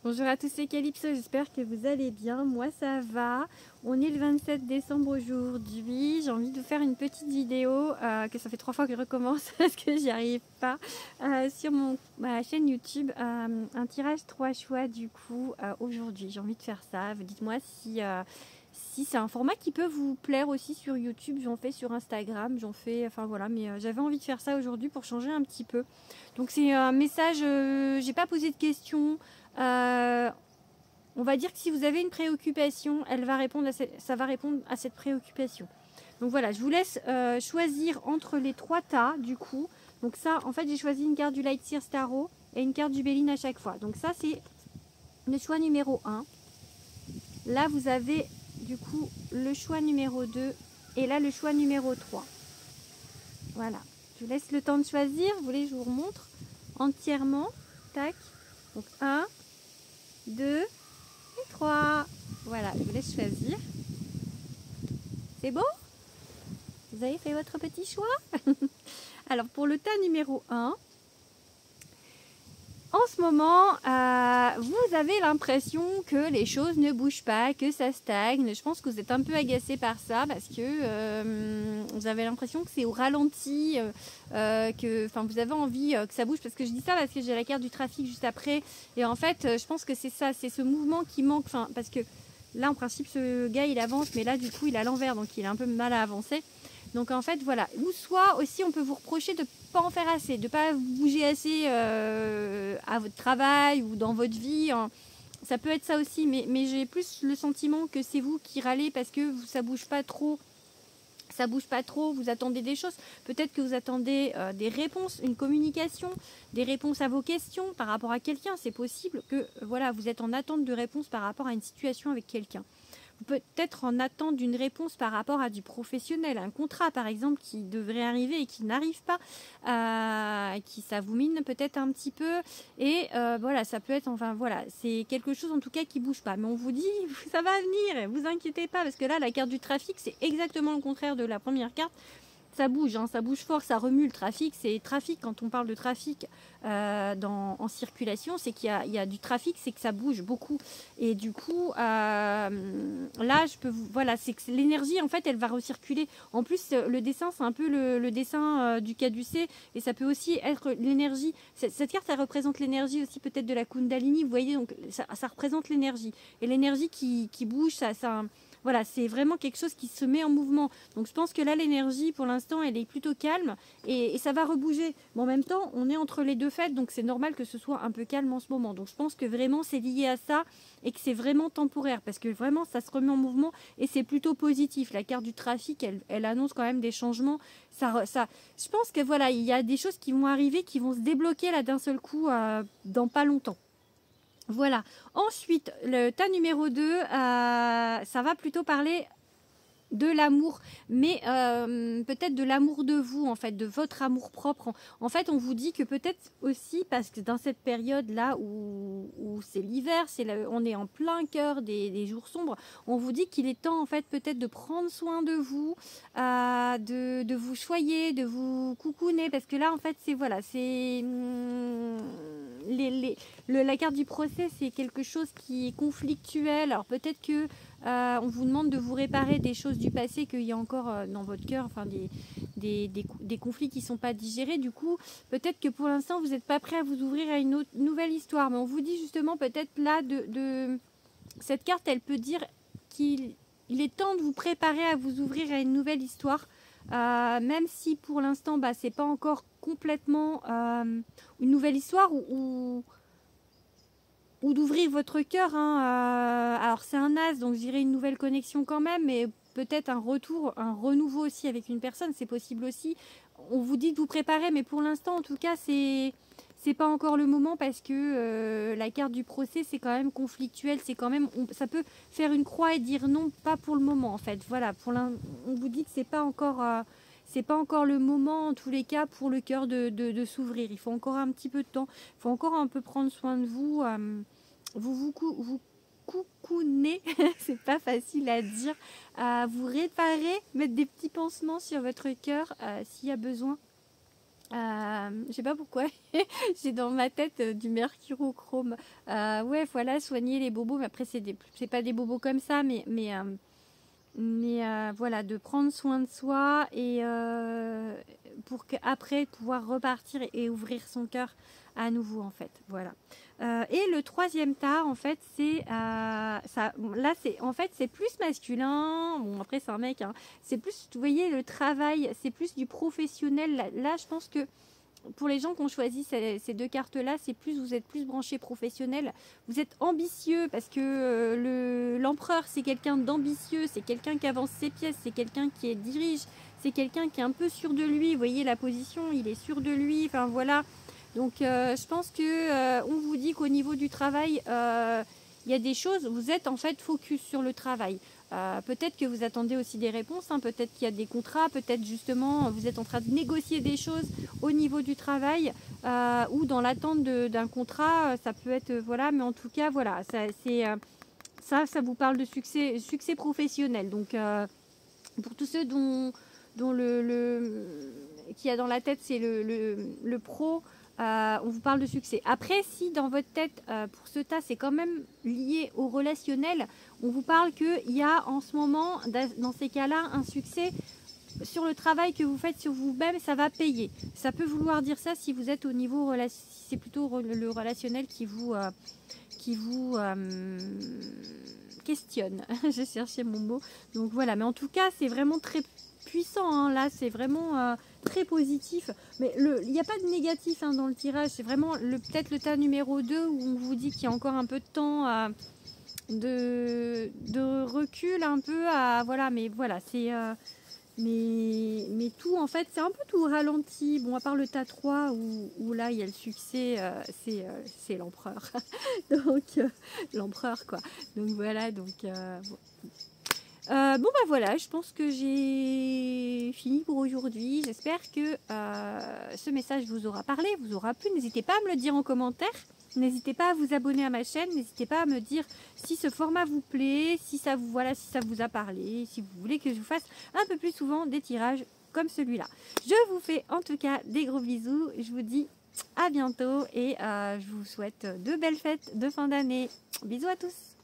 Bonjour à tous, c'est Calypso, j'espère que vous allez bien. Moi ça va. On est le 27 décembre aujourd'hui. J'ai envie de vous faire une petite vidéo que ça fait 3 fois que je recommence parce que j'y arrive pas. Sur ma chaîne YouTube, un tirage 3 choix du coup aujourd'hui. J'ai envie de faire ça. Dites-moi si c'est un format qui peut vous plaire aussi sur YouTube. J'en fais sur Instagram, j'en fais, enfin voilà, mais j'avais envie de faire ça aujourd'hui pour changer un petit peu. Donc c'est un message, j'ai pas posé de questions. On va dire que si vous avez une préoccupation, ça va répondre à cette préoccupation. Donc voilà, je vous laisse choisir entre les 3 tas du coup. Donc ça, en fait, j'ai choisi une carte du Lightseer Tarot et une carte du Béline à chaque fois. Donc ça, c'est le choix numéro 1. Là, vous avez du coup le choix numéro 2 et là, le choix numéro 3. Voilà, je vous laisse le temps de choisir. Vous voulez que je vous remontre entièrement. Tac. Donc 1, 2 et 3. Voilà, je vous laisse choisir. C'est beau? Vous avez fait votre petit choix? Alors pour le tas numéro 1, en ce moment, vous avez l'impression que les choses ne bougent pas, que ça stagne. Je pense que vous êtes un peu agacé par ça parce que vous avez l'impression que c'est au ralenti, que vous avez envie que ça bouge. Parce que je dis ça parce que j'ai la carte du trafic juste après. Et en fait, je pense que c'est ça, c'est ce mouvement qui manque. Parce que là, en principe, ce gars, il avance, mais là, du coup, il est à l'envers, donc il a un peu mal à avancer. Donc en fait, voilà. Ou soit aussi, on peut vous reprocher de pas en faire assez, de ne pas bouger assez à votre travail ou dans votre vie. Hein. Ça peut être ça aussi, mais j'ai plus le sentiment que c'est vous qui râlez parce que ça bouge pas trop. Ça bouge pas trop, vous attendez des choses. Peut-être que vous attendez des réponses, une communication, des réponses à vos questions par rapport à quelqu'un. C'est possible que voilà, vous êtes en attente de réponses par rapport à une situation avec quelqu'un. Vous pouvez être en attente d'une réponse par rapport à du professionnel, un contrat par exemple qui devrait arriver et qui n'arrive pas, qui ça vous mine peut-être un petit peu et voilà, ça peut être, enfin voilà, c'est quelque chose en tout cas qui bouge pas, mais on vous dit ça va venir, vous inquiétez pas parce que là la carte du trafic c'est exactement le contraire de la première carte. Ça bouge, hein, ça bouge fort, ça remue le trafic. C'est trafic, quand on parle de trafic en circulation, c'est qu'il y a du trafic, c'est que ça bouge beaucoup. Et du coup, là, voilà, c'est que l'énergie, en fait, elle va recirculer. En plus, le dessin, c'est un peu le dessin du caducé, et ça peut aussi être l'énergie. Cette carte, elle représente l'énergie aussi peut-être de la Kundalini, vous voyez, donc ça représente l'énergie. Et l'énergie qui bouge, voilà, c'est vraiment quelque chose qui se met en mouvement. Donc je pense que là, l'énergie, pour l'instant, elle est plutôt calme et ça va rebouger. Mais en même temps, on est entre les deux fêtes, donc c'est normal que ce soit un peu calme en ce moment. Donc je pense que vraiment, c'est lié à ça et que c'est vraiment temporaire parce que vraiment, ça se remet en mouvement et c'est plutôt positif. La carte du trafic, elle annonce quand même des changements. Je pense que voilà, il y a des choses qui vont arriver, qui vont se débloquer là d'un seul coup dans pas longtemps. Voilà. Ensuite, le tas numéro 2, ça va plutôt parler de l'amour, mais peut-être de l'amour de vous, en fait, de votre amour propre. En fait, on vous dit que peut-être aussi, parce que dans cette période-là où c'est l'hiver, on est en plein cœur des jours sombres, on vous dit qu'il est temps, en fait, peut-être de prendre soin de vous, de vous choyer, de vous coucouner, parce que là, en fait, c'est, voilà, c'est... la carte du procès, c'est quelque chose qui est conflictuel. Alors peut-être que on vous demande de vous réparer des choses du passé, qu'il y a encore dans votre cœur, enfin des conflits qui ne sont pas digérés. Du coup, peut-être que pour l'instant, vous n'êtes pas prêt à vous ouvrir à une nouvelle histoire. Mais on vous dit justement peut-être là, cette carte, elle peut dire qu'il est temps de vous préparer à vous ouvrir à une nouvelle histoire. Même si pour l'instant, c'est pas encore complètement une nouvelle histoire ou d'ouvrir votre cœur. Hein, alors c'est un as, donc je dirais une nouvelle connexion quand même, mais peut-être un retour, un renouveau aussi avec une personne, c'est possible aussi. On vous dit de vous préparer, mais pour l'instant en tout cas c'est pas encore le moment parce que la carte du procès c'est quand même conflictuel, c'est quand même, ça peut faire une croix et dire non, pas pour le moment en fait. Voilà, on vous dit que c'est pas encore le moment en tous les cas pour le cœur de s'ouvrir. Il faut encore un petit peu de temps, il faut encore un peu prendre soin de vous. Vous coucounez, c'est pas facile à dire, vous réparer, mettre des petits pansements sur votre cœur s'il y a besoin. Je sais pas pourquoi, j'ai dans ma tête du mercurochrome. Ouais, voilà, soigner les bobos, mais après c'est pas des bobos comme ça, mais voilà, de prendre soin de soi et pour qu'après pouvoir repartir et ouvrir son cœur à nouveau en fait. Voilà. Et le troisième tas en fait c'est ça. Là c'est en fait c'est plus masculin. Bon après c'est un mec. Hein. C'est plus, vous voyez, le travail, c'est plus du professionnel. Là je pense que pour les gens qui ont choisi ces deux cartes-là, c'est plus, vous êtes plus branché professionnel, vous êtes ambitieux parce que l'empereur c'est quelqu'un d'ambitieux, c'est quelqu'un qui avance ses pièces, c'est quelqu'un qui dirige, c'est quelqu'un qui est un peu sûr de lui, vous voyez la position, il est sûr de lui, enfin voilà. Donc je pense que on vous dit qu'au niveau du travail, il y a des choses, vous êtes en fait focus sur le travail. Peut-être que vous attendez aussi des réponses, hein, peut-être qu'il y a des contrats, peut-être justement vous êtes en train de négocier des choses au niveau du travail ou dans l'attente d'un contrat, ça peut être, voilà, mais en tout cas, voilà, ça vous parle de succès professionnel. Donc, pour tous ceux dont qui a dans la tête, c'est le pro, on vous parle de succès. Après, si dans votre tête, pour ce tas, c'est quand même lié au relationnel, on vous parle qu'il y a en ce moment, dans ces cas-là, un succès sur le travail que vous faites sur vous-même, ça va payer. Ça peut vouloir dire ça si vous êtes au niveau, c'est plutôt le relationnel qui vous questionne. J'ai cherché mon mot. Donc voilà, mais en tout cas, c'est vraiment très puissant. Hein. Là, c'est vraiment très positif. Mais il n'y a pas de négatif hein, dans le tirage. C'est vraiment peut-être le tas numéro 2 où on vous dit qu'il y a encore un peu de temps de recul un peu. Voilà, mais voilà, c'est... mais tout, en fait, c'est un peu tout ralenti. Bon, à part le tas 3 où là, il y a le succès, c'est l'empereur. Donc, l'empereur, quoi. Donc, voilà. Donc, bon. Bon, bah voilà, je pense que j'ai fini pour aujourd'hui. J'espère que ce message vous aura parlé, vous aura plu. N'hésitez pas à me le dire en commentaire. N'hésitez pas à vous abonner à ma chaîne. N'hésitez pas à me dire si ce format vous plaît, si ça vous a parlé, si vous voulez que je vous fasse un peu plus souvent des tirages comme celui-là. Je vous fais en tout cas des gros bisous. Je vous dis à bientôt et je vous souhaite de belles fêtes de fin d'année. Bisous à tous.